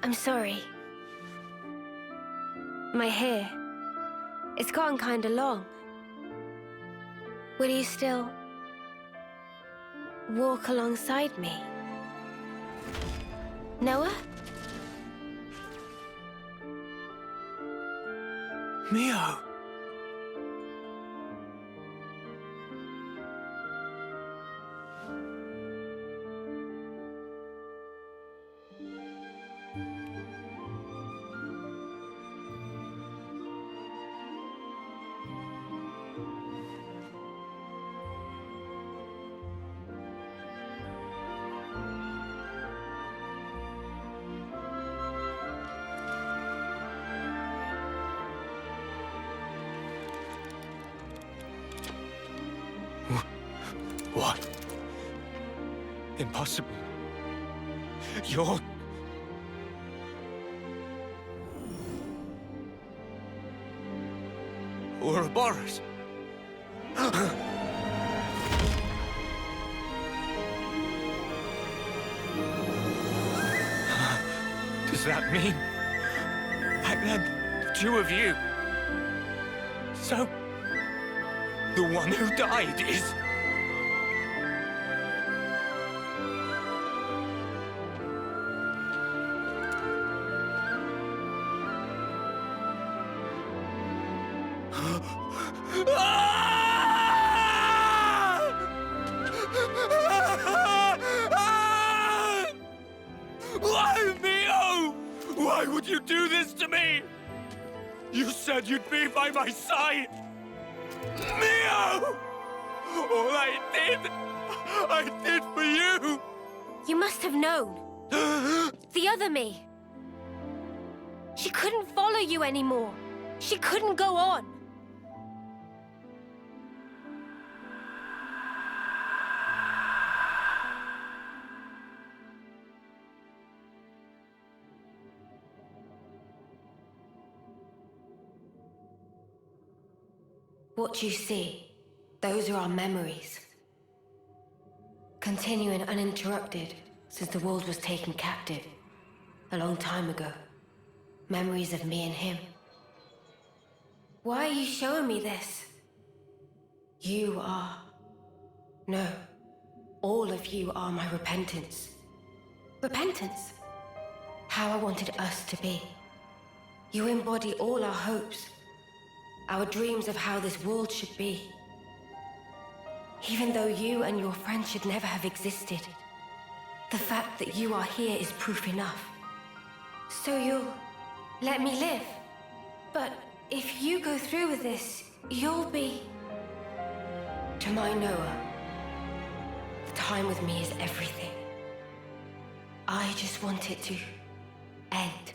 I'm sorry. My hair, it's gotten kinda long. Will you still walk alongside me? Noah? Mio! What? Impossible. You're... Ouroboros. Does that mean... back then, the two of you... So... the one who died is... Why, Mio? Why would you do this to me? You said you'd be by my side. Mio! All I did for you. You must have known. The other me. She couldn't follow you anymore. She couldn't go on. What you see, those are our memories. Continuing uninterrupted since the world was taken captive a long time ago. Memories of me and him. Why are you showing me this? You are... No. All of you are my repentance. Repentance? How I wanted us to be. You embody all our hopes. Our dreams of how this world should be. Even though you and your friends should never have existed, the fact that you are here is proof enough. So you'll let me live. But if you go through with this, you'll be... To my Noah, the time with me is everything. I just want it to end.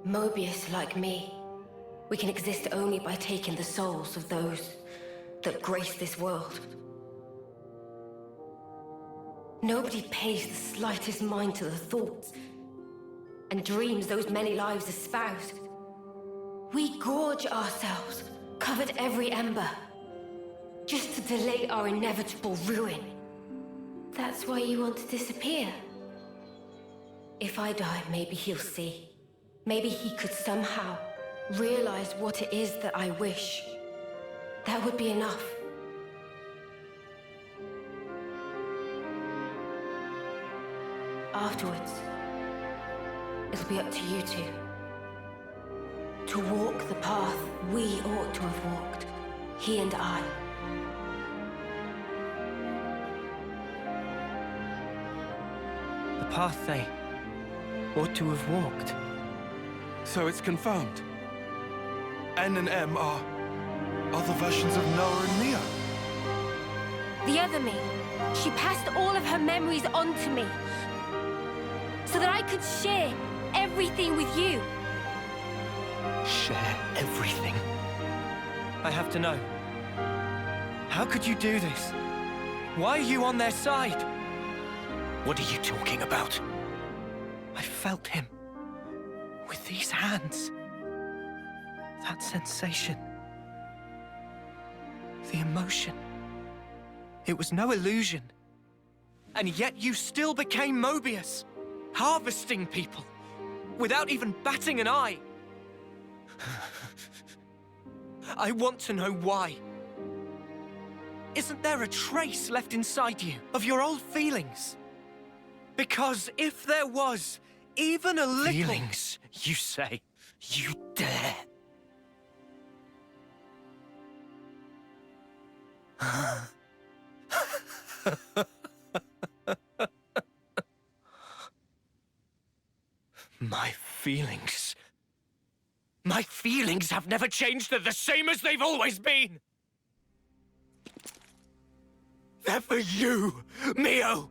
Mobius, like me, we can exist only by taking the souls of those that grace this world. Nobody pays the slightest mind to the thoughts and dreams those many lives espouse. We gorge ourselves, covered every ember, just to delay our inevitable ruin. That's why you want to disappear. If I die, maybe he'll see. Maybe he could somehow realize what it is that I wish. That would be enough. Afterwards, it'll be up to you two. To walk the path we ought to have walked, he and I. The path they ought to have walked. So it's confirmed. N and M are other versions of Noah and Mio. The other me. She passed all of her memories on to me. So that I could share everything with you. Share everything? I have to know. How could you do this? Why are you on their side? What are you talking about? I felt him. With these hands. That sensation. The emotion. It was no illusion. And yet you still became Mobius. Harvesting people. Without even batting an eye. I want to know why. Isn't there a trace left inside you of your old feelings? Because if there was even a little... Feelings, you say? You dare? My feelings... My feelings have never changed. They're the same as they've always been. They're for you, Mio.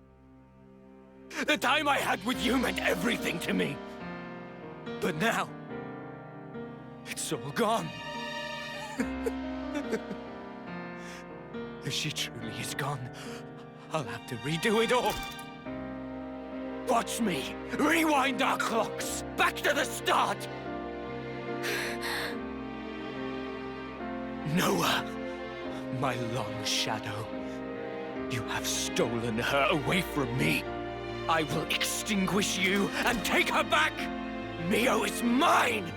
The time I had with you meant everything to me. But now, it's all gone. If she truly is gone, I'll have to redo it all. Watch me rewind our clocks back to the start. Noah, my long shadow, you have stolen her away from me. I will extinguish you and take her back. Mio is mine.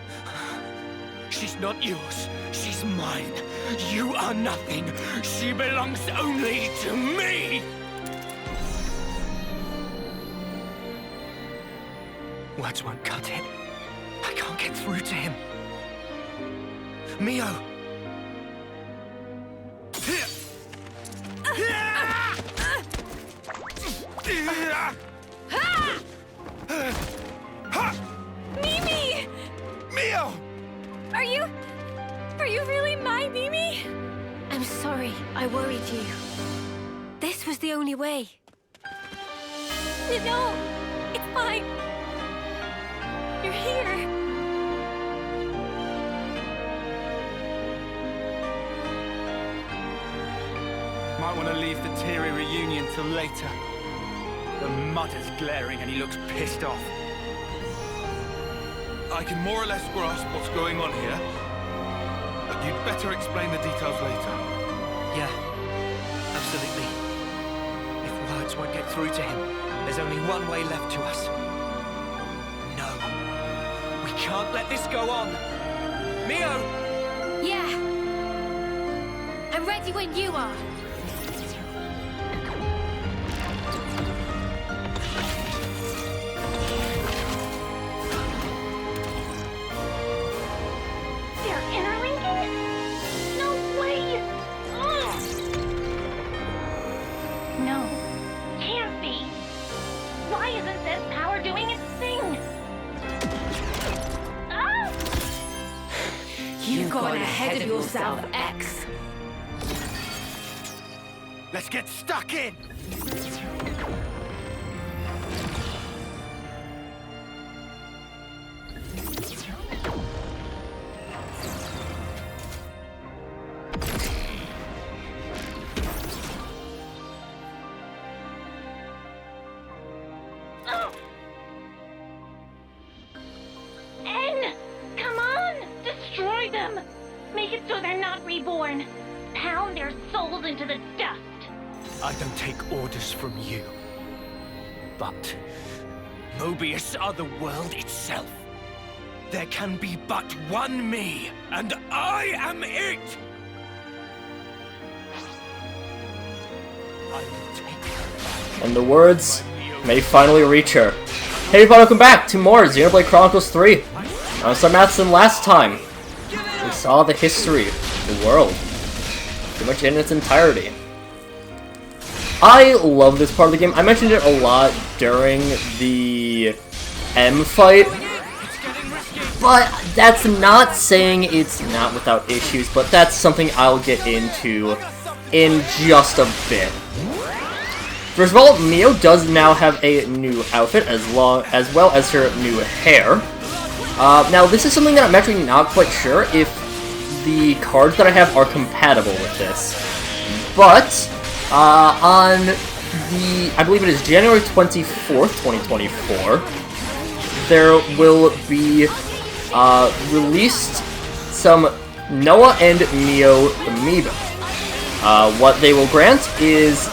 She's not yours. She's mine. You are nothing. She belongs only to me. Words won't cut it. I can't get through to him. Mio! Mimi! Mio! Are you really my Mimi? I'm sorry, I worried you. This was the only way. No, it's fine. You're here. Might want to leave the teary reunion till later. The mud is glaring and he looks pissed off. I can more or less grasp what's going on here. But you'd better explain the details later. Yeah, absolutely. If words won't get through to him, there's only one way left to us. No. We can't let this go on. Mio! Yeah. I'm ready when you are. They're interlinking? No way! Ugh. No, can't be. Why isn't this power doing its thing? Ah! You've gone ahead of yourself, X. Let's get stuck in! N! Come on! Destroy them! Make it so they're not reborn. Pound their souls into the dust. I don't take orders from you. But Mobius are the world itself. There can be but one me, and I am it! I will take her. And the words may finally reach her. Hey everybody, welcome back to more Xenoblade Chronicles 3. I'm SlayerMathis, last time we saw the history of the world, pretty much in its entirety. I love this part of the game. I mentioned it a lot during the M fight, But that's not saying it's not without issues, but that's something I'll get into in just a bit. First of all, Mio does now have a new outfit as well as her new hair. Now, this is something that I'm actually not quite sure if the cards that I have are compatible with this. But, on the, I believe it is January 24th, 2024, there will be released some Noah and Mio amiibo. What they will grant is,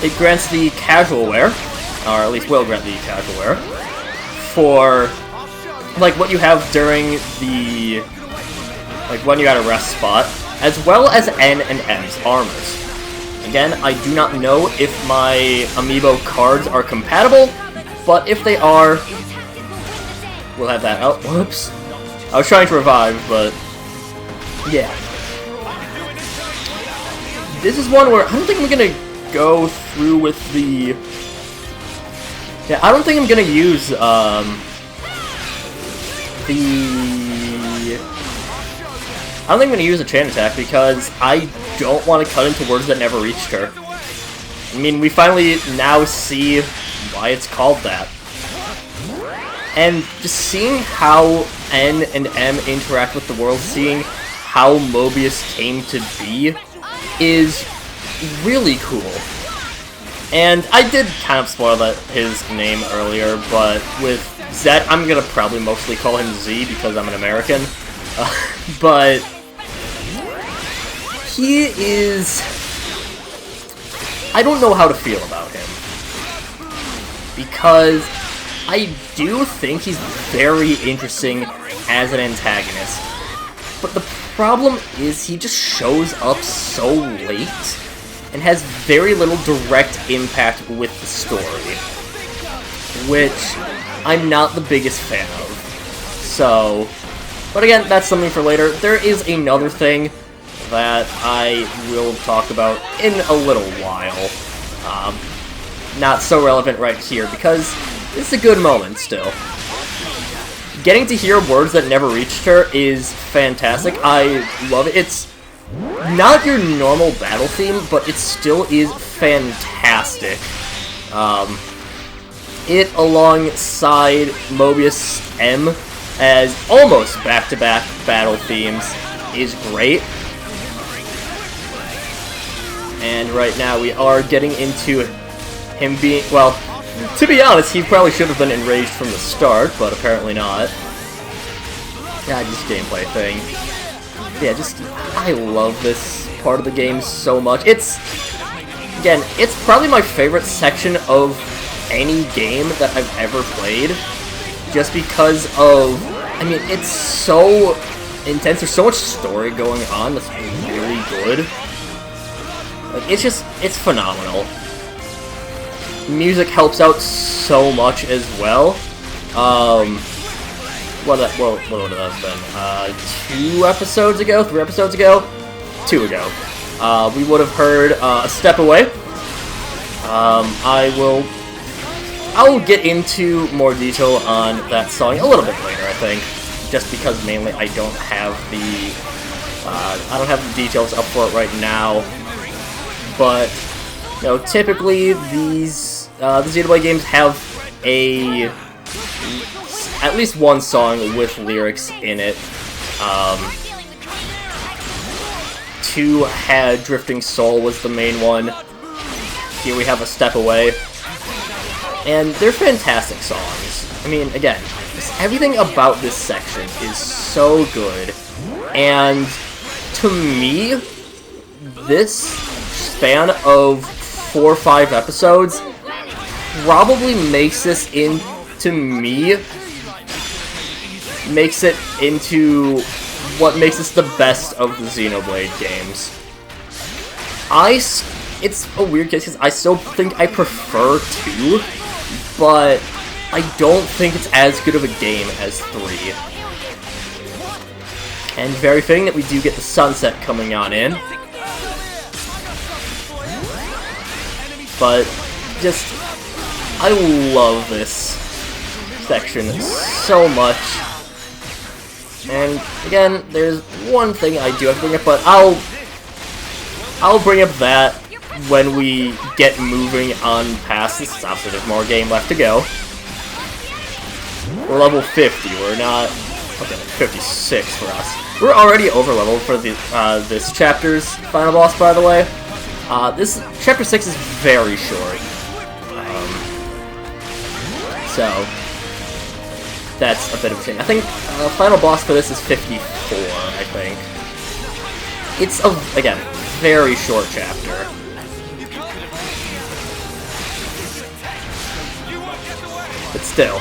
it grants the casual wear, or at least will grant the casual wear, for, like, what you have during the, like, when you're at a rest spot, as well as N and M's armors. Again, I do not know if my amiibo cards are compatible, but if they are, we'll have that. Oh, whoops. I was trying to revive, but yeah. This is one where I don't think I'm gonna go through with the... Yeah, I don't think I'm gonna use, I don't think I'm gonna use a chain attack because I don't want to cut into words that never reached her. I mean, we finally now see why it's called that. And just seeing how N and M interact with the world, seeing how Mobius came to be, is really cool. And I did kind of spoil his name earlier, but with Zed, I'm gonna probably mostly call him Z because I'm an American. But he is... I don't know how to feel about him. Because I do think he's very interesting as an antagonist. But the problem is he just shows up so late and has very little direct impact with the story, which I'm not the biggest fan of. So, but again, that's something for later. There is another thing that I will talk about in a little while. Not so relevant right here, because it's a good moment still. Getting to hear words that never reached her is fantastic. I love it. It's not your normal battle theme, but it still is fantastic. It alongside Mobius M as almost back-to-back battle themes is great. And right now we are getting into him being, well, to be honest, he probably should have been enraged from the start, but apparently not. Yeah, just gameplay thing. Yeah, just, I love this part of the game so much. It's, again, it's probably my favorite section of any game that I've ever played, just because of, I mean, it's so intense, there's so much story going on that's really good. Like, it's just, it's phenomenal. Music helps out so much as well. What would that have been? 2 episodes ago? 3 episodes ago? 2 ago. We would have heard A Step Away. I will get into more detail on that song a little bit later, I think. Just because mainly I don't have the details up for it right now. But, you know, typically these the Xenoblade games have at least one song with lyrics in it. 2 had Drifting Soul was the main one. Here we have A Step Away. And they're fantastic songs. I mean, again, everything about this section is so good. And to me, this span of 4 or 5 episodes probably makes this makes it into what makes this the best of the Xenoblade games. It's a weird case because I still think I prefer 2, but I don't think it's as good of a game as 3. And very fitting that we do get the sunset coming on in. But just, I love this section so much. And again, there's one thing I do have to bring up, but I'll bring up that when we get moving on past this. Obviously, there's more game left to go. We're level 50. We're not. Okay, 56 for us. We're already over leveled for the this chapter's final boss, by the way. This chapter 6 is very short. So that's a bit of a shame. I think final boss for this is 54, I think. It's, again, very short chapter. But still.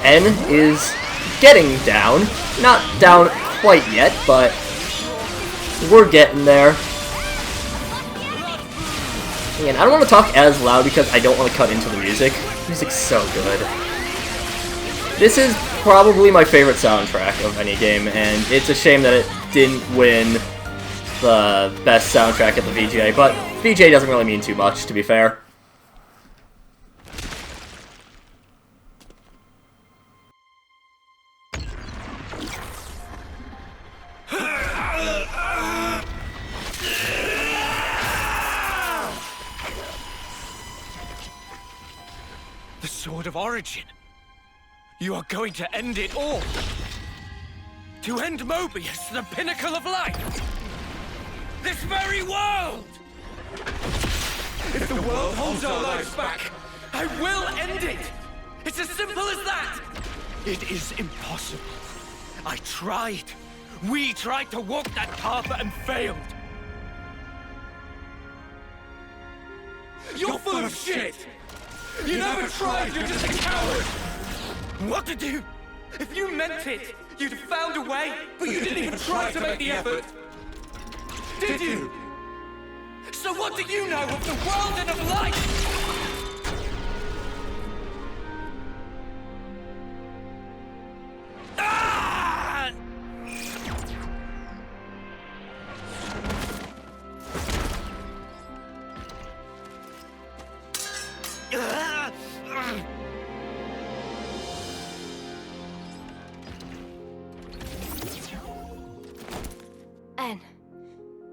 N is getting down. Not down quite yet, but we're getting there. Again, I don't want to talk as loud because I don't want to cut into the music. The music's so good. This is probably my favorite soundtrack of any game, and it's a shame that it didn't win the best soundtrack at the VGA, but VGA doesn't really mean too much, to be fair. The Sword of Origin. You are going to end it all. To end Mobius, the pinnacle of life. This very world. If the world holds our lives back, I will end it. It's as simple as that. It is impossible. I tried. We tried to walk that path and failed. You're full of shit. You never tried, you're just a coward! What to do? If you meant it, you'd have found a way, but you didn't even try to make the effort! Did you? So what do you know of the world and of life? Ah! Anne,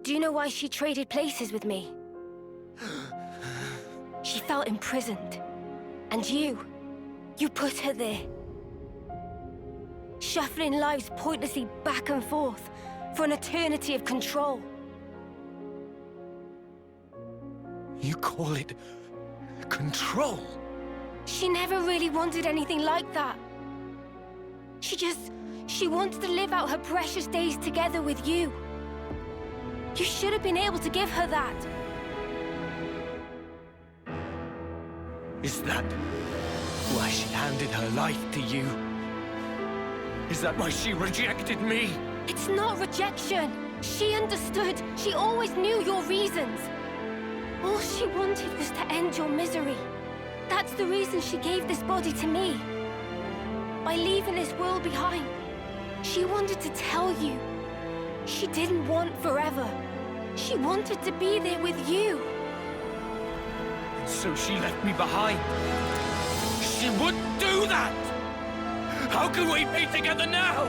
do you know why she traded places with me? She felt imprisoned. And you put her there. Shuffling lives pointlessly back and forth for an eternity of control. You call it control? She never really wanted anything like that. She wanted to live out her precious days together with you. You should have been able to give her that. Is that why she handed her life to you? Is that why she rejected me? It's not rejection. She understood. She always knew your reasons. All she wanted was to end your misery. That's the reason she gave this body to me. By leaving this world behind, she wanted to tell you. She didn't want forever. She wanted to be there with you. So she left me behind. She wouldn't do that! How can we be together now?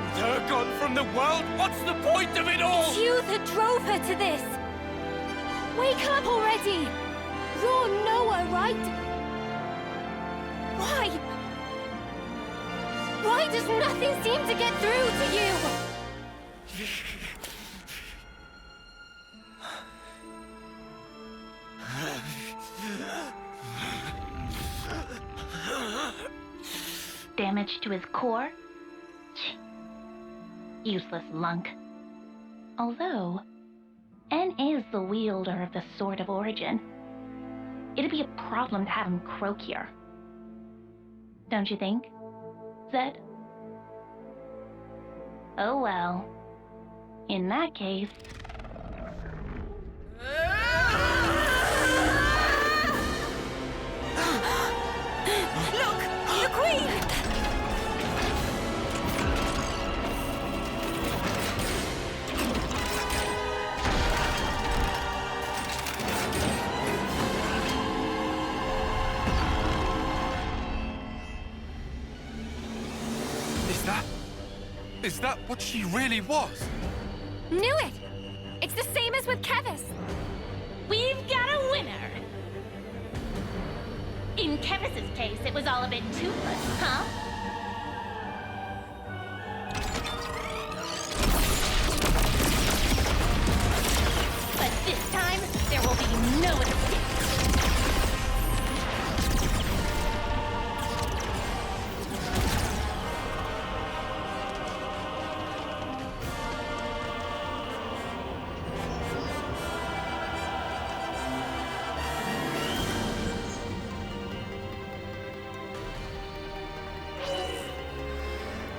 With her gone from the world, what's the point of it all? It's you that drove her to this. Wake up already! You're Noah, right? Why? Why does nothing seem to get through to you? Damage to his core? Useless lunk. Although, N is the wielder of the Sword of Origin. It'd be a problem to have him croak here. Don't you think, Zed? Oh well. In that case... Look! The Queen! Is that what she really was? Knew it! It's the same as with Kevis. We've got a winner! In Kevis's case, it was all a bit toothless, huh? But this time, there will be no escape.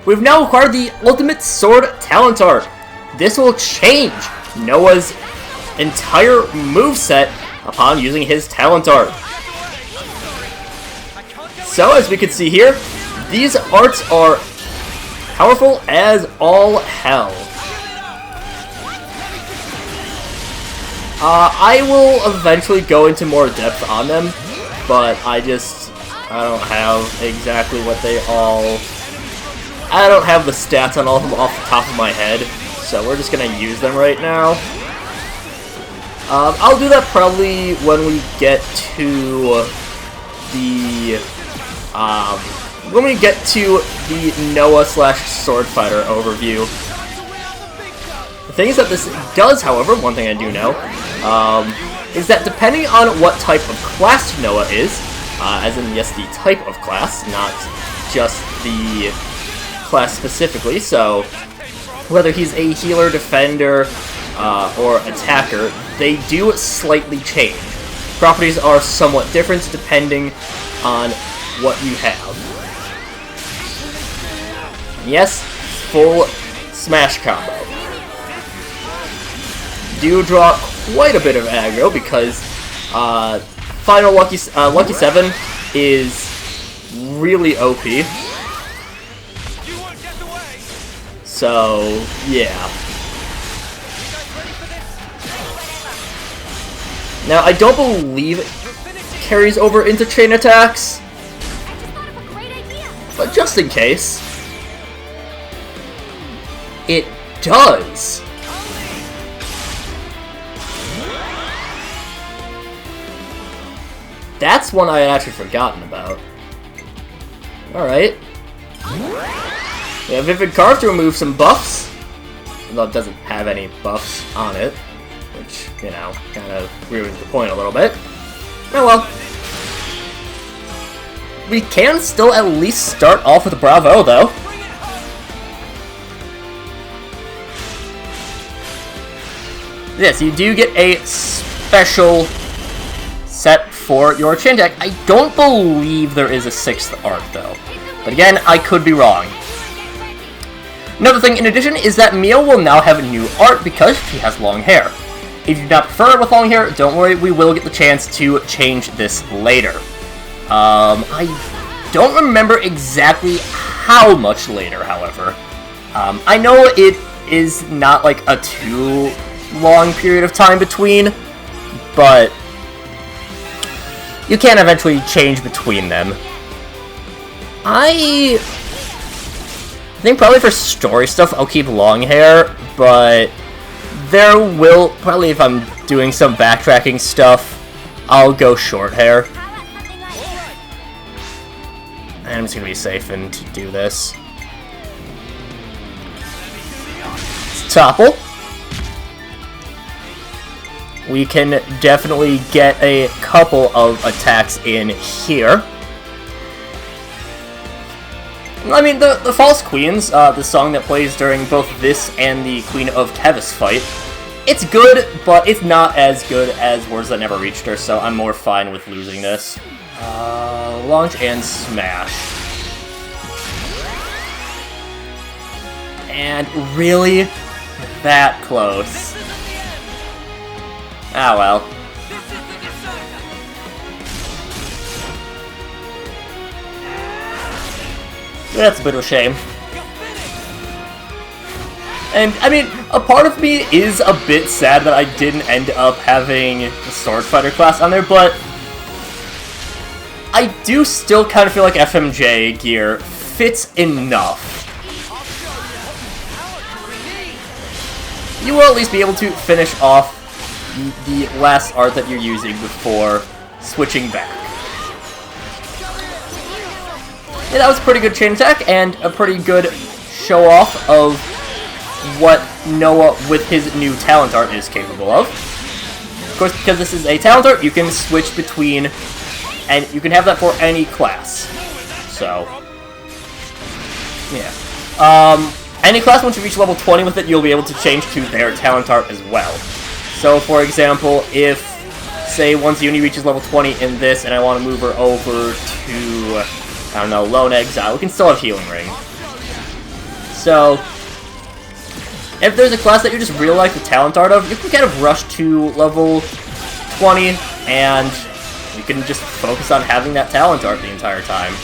We've now acquired the Ultimate Sword Talent Art. This will change Noah's entire moveset upon using his Talent Art. So, as we can see here, these arts are powerful as all hell. I will eventually go into more depth on them, but I don't have exactly what they all... I don't have the stats on all of them off the top of my head, so we're just gonna use them right now. I'll do that probably when we get to the Noah / Sword Fighter overview. The thing is that this does, however, one thing I do know, is that depending on what type of class Noah is, as in, yes, the type of class, not just the class specifically, so whether he's a healer, defender, or attacker, they do slightly change. Properties are somewhat different depending on what you have. Yes, full smash combo. Do draw quite a bit of aggro because Final Lucky 7 is really OP. So, yeah. Now, I don't believe it carries over into chain attacks, but just in case, it does. That's one I had actually forgotten about. Alright. We have Vivid Carve to remove some buffs, although it doesn't have any buffs on it, which, you know, kind of ruins the point a little bit. Oh well. We can still at least start off with Bravo, though. Yes, you do get a special set for your chain attack. I don't believe there is a 6th art, though. But again, I could be wrong. Another thing in addition is that Mio will now have a new art because she has long hair. If you do not prefer it with long hair, don't worry, we will get the chance to change this later. I don't remember exactly how much later, however. I know it is not like a too long period of time between, but you can eventually change between them. I think probably for story stuff I'll keep long hair, but there will, probably if I'm doing some backtracking stuff, I'll go short hair. And I'm just gonna be safe and do this. Let's topple. We can definitely get a couple of attacks in here. I mean, the False Queens, the song that plays during both this and the Queen of Kevis fight, it's good, but it's not as good as Words That Never Reached Her, so I'm more fine with losing this. Launch and smash. And really? That close. Ah, well. That's a bit of a shame. And, I mean, a part of me is a bit sad that I didn't end up having the Sword Fighter class on there, but I do still kind of feel like FMJ gear fits enough you will at least be able to finish off the last art that you're using before switching back. Yeah, that was a pretty good chain attack and a pretty good show-off of what Noah with his new talent art is capable of. Of course, because this is a talent art, you can switch between, and you can have that for any class. So, yeah. Any class, once you reach level 20 with it, you'll be able to change to their talent art as well. So, for example, if, say, once Uni reaches level 20 in this, and I want to move her over to, I don't know, Lone Exile, we can still have Healing Ring. So, if there's a class that you just really like the talent art of, you can kind of rush to level 20, and you can just focus on having that talent art the entire time.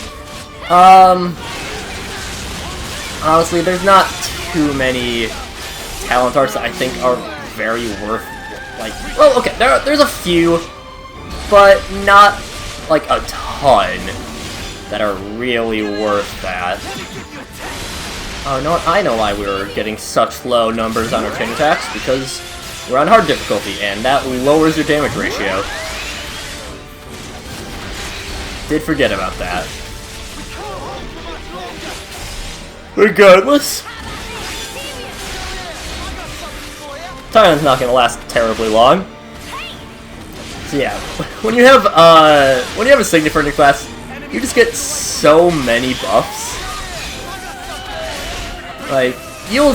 Honestly, there's not too many talent arts that I think are very worth, like, well, okay, there's a few, but not, like, a ton that are really worth that. Oh, no, I know why we were getting such low numbers on our chain attacks, because we're on hard difficulty, and that lowers your damage ratio. Did forget about that. Regardless, time's not gonna last terribly long. So yeah, when you have a Signifer in your class, you just get so many buffs. Like, you'll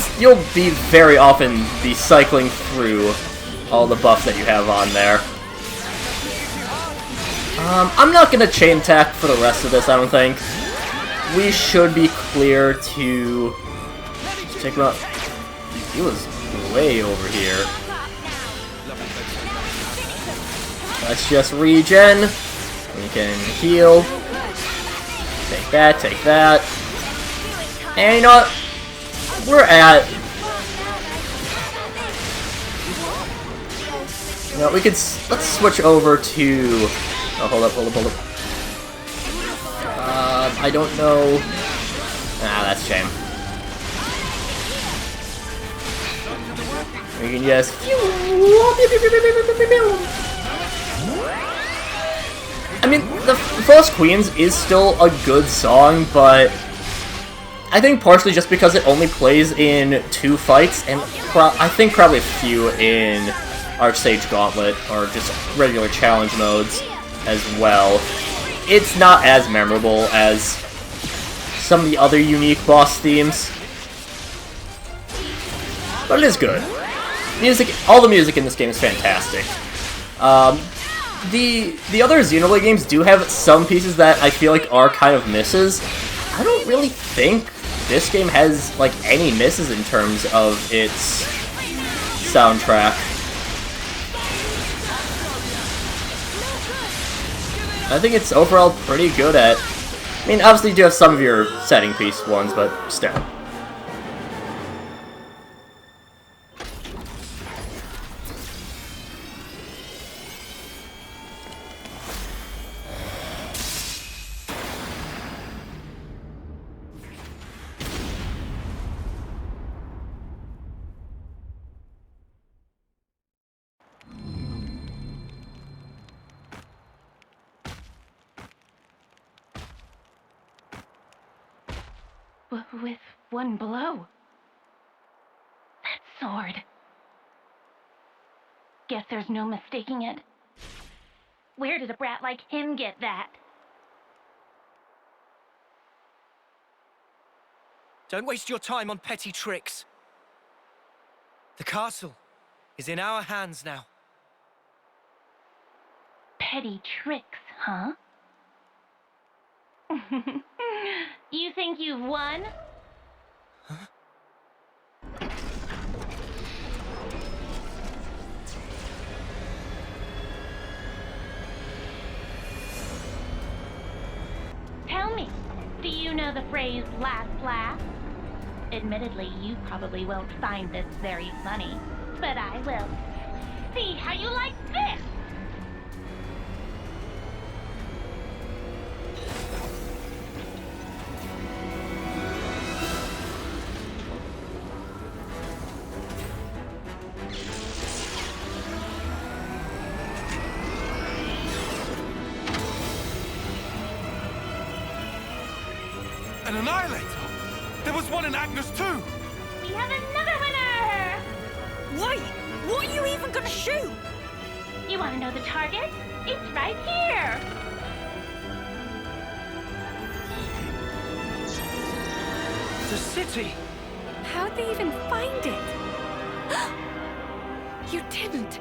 be very often be cycling through all the buffs that you have on there. I'm not gonna chain attack for the rest of this, I don't think. We should be clear to take him out. He was way over here. Let's just regen. We can heal. Take that, take that. And you know what? We're at... You know, we could... Let's switch over to... Oh, hold up. I don't know... Ah, that's a shame. We can just... I mean, the False Queens is still a good song, but... I think partially just because it only plays in 2 fights, and I think probably a few in Archsage Gauntlet, or just regular challenge modes as well. It's not as memorable as some of the other unique boss themes, but it is good. All the music in this game is fantastic. The other Xenoblade games do have some pieces that I feel like are kind of misses. I don't really think this game has, like, any misses in terms of its soundtrack. I think it's overall pretty good at... I mean, obviously you do have some of your setting piece ones, but still. With one blow. That sword. Guess there's no mistaking it. Where did a brat like him get that? Don't waste your time on petty tricks. The castle is in our hands now. Petty tricks, huh? You think you've won? Huh? Tell me, do you know the phrase last laugh? Admittedly, you probably won't find this very funny, but I will. See how you like this! An Annihilator? There was one in Agnes too! We have another winner! Wait! What are you even gonna shoot? You want to know the target? It's right here! The city! How'd they even find it? You didn't.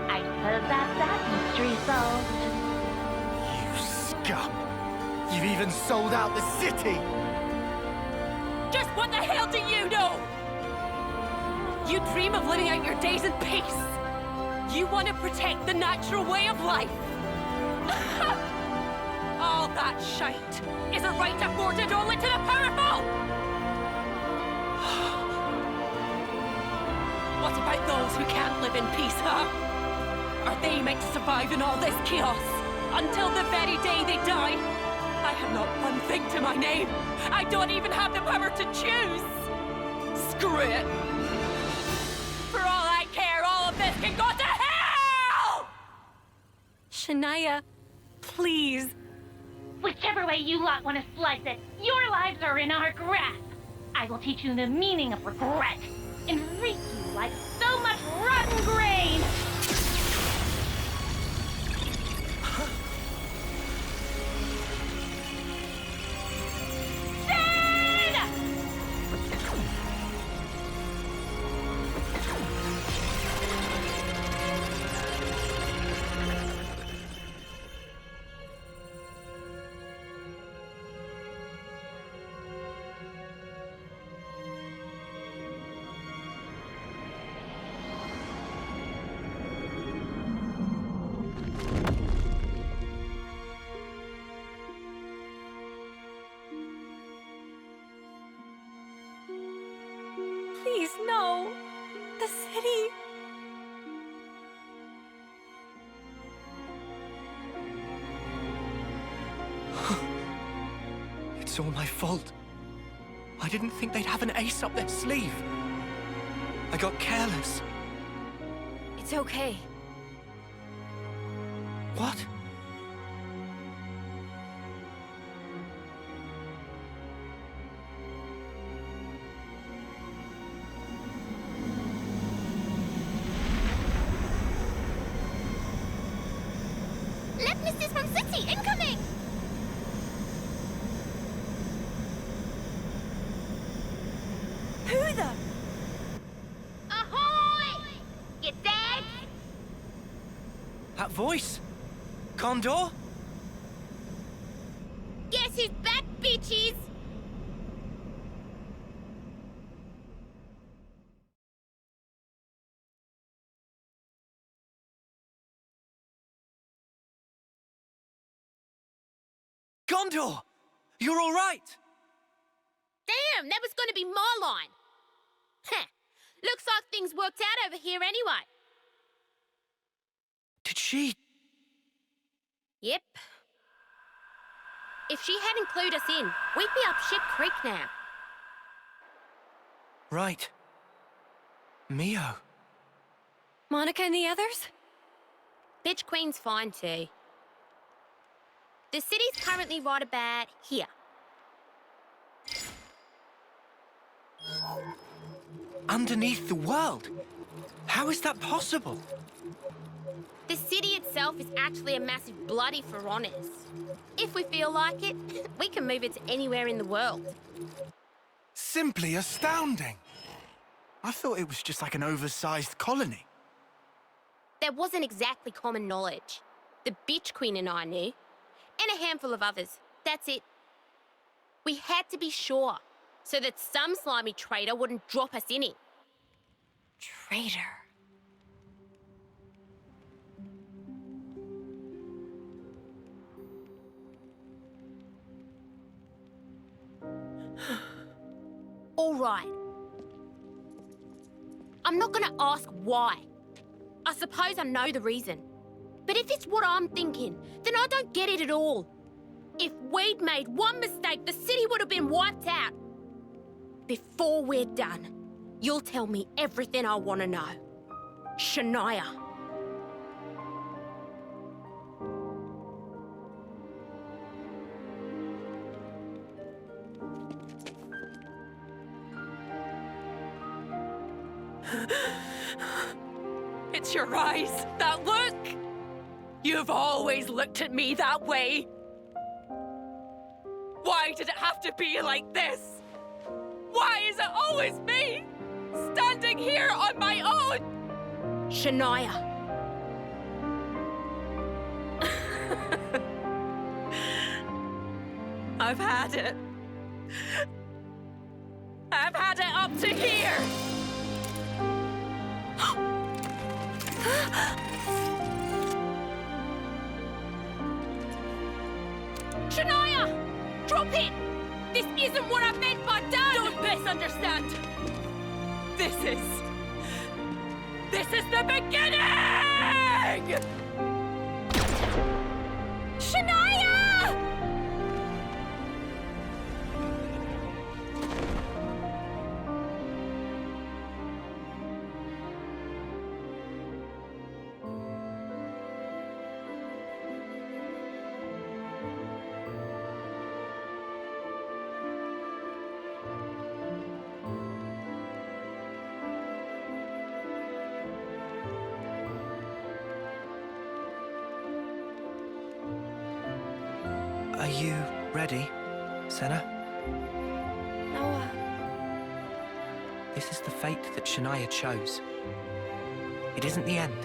I suppose that's that mystery solved. You scum! You've even sold out the city! Just what the hell do you know? You dream of living out your days in peace. You want to protect the natural way of life. All that shite is a right afforded only to the powerful. What about those who can't live in peace, huh? Are they meant to survive in all this chaos until the very day they die? I have not one thing to my name. I don't even have the power to choose. Screw it. For all I care, all of this can go to hell! Shania, please. Whichever way you lot want to slice it, your lives are in our grasp. I will teach you the meaning of regret and reap you like so much rotten grain. Please, no. The city. It's all my fault. I didn't think they'd have an ace up their sleeve. I got careless. It's okay. What? Lepnis from city, incoming! Who the? Ahoy! You dead? That voice? Condor? Guess who's back, bitches? Gondor! You're all right! Damn, that was going to be my line. Heh, looks like things worked out over here anyway. Did she... Yep. If she hadn't clued us in, we'd be up Ship Creek now. Right. Mio. Monica and the others? Bitch Queen's fine too. The city's currently right about here. Underneath the world? How is that possible? The city itself is actually a massive bloody for honors. If we feel like it, we can move it to anywhere in the world. Simply astounding. I thought it was just like an oversized colony. That wasn't exactly common knowledge. The Bitch Queen and I knew. And a handful of others. That's it. We had to be sure, so that some slimy traitor wouldn't drop us in it. Traitor. All right. I'm not gonna ask why. I suppose I know the reason. But if it's what I'm thinking, then I don't get it at all. If we'd made one mistake, the city would have been wiped out. Before we're done, You'll tell me everything I want to know. Shania. It's your eyes, that look! You've always looked at me that way. Why did it have to be like this? Why is it always me? Standing here on my own? Shania. I've had it. I've had it up to here. Shania! Drop it! This isn't what I meant by Dad! Don't misunderstand. This is the beginning! Shania! Are you ready, Senna? Noah. This is the fate that Shania chose. It isn't the end.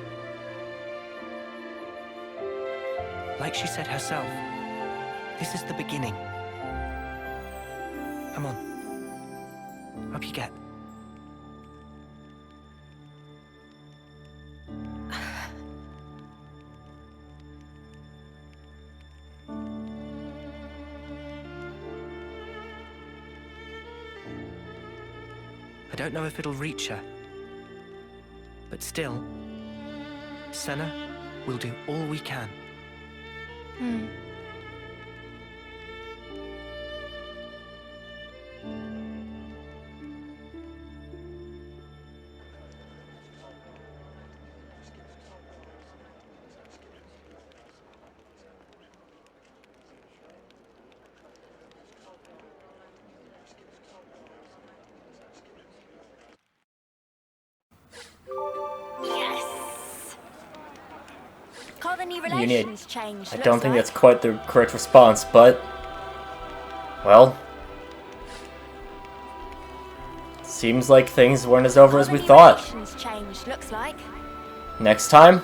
Like she said herself, this is the beginning. Come on. Up you get. I don't know if it'll reach her. But still, Senna will do all we can. Colony You need. relations changed. I don't think that's quite the correct response, but well, seems like things weren't as over as we thought. Changed, looks like. Next time,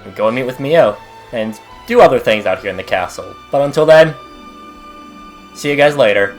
we go and meet with Mio and do other things out here in the castle. But until then, see you guys later.